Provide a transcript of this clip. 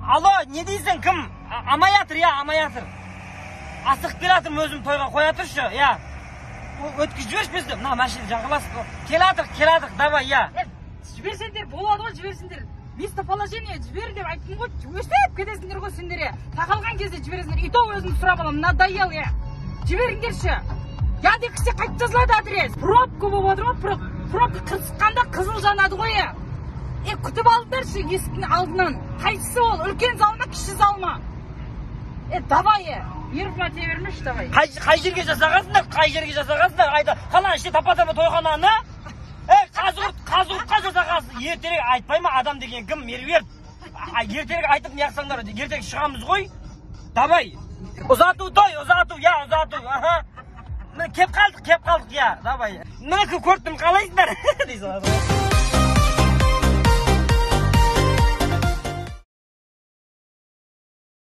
Alo, ne deysen kim? Amayatır ya, amayatır. Asık gelatırım özüm toyga koyatır şu ya. Ötküz жіберші бізді. Мына машина жағыласық. Келатық, давай я. Жіберсеңдер болады ғой, жіберсеңдер. Местоположение жібер деп айттым ғой, өстіп кетесіңдер ғой сендер. Тақалған кезде жібересіңдер. И то өзімді сұрап аламын, надоел я. Жіберіңдерші. Яндексте қайтып жазылады адрес. Пробка болып отыр ғой, пробка қырсыққанда қызыл жанады ғой я. Күтіп алыңдаршы есіктің алдынан. Қайсысы ол? Үлкен зал ма, кіші зал ма? Давай. Ерплате бермеш, давай. Қай жерге жасағансыңдар? Айда, қалан іште тапа-тапа тойхананы? Қазығұртқа жасағансың. Ертерек айтпай ма адам деген кім? Меруерт. Ертерек айтып не ақсаңдар, ертерек шығамыз ғой. Давай. Ұзату, я, ұзату. Кеп қалдық, я. Давай. Мені көрттім қалайсыңдар?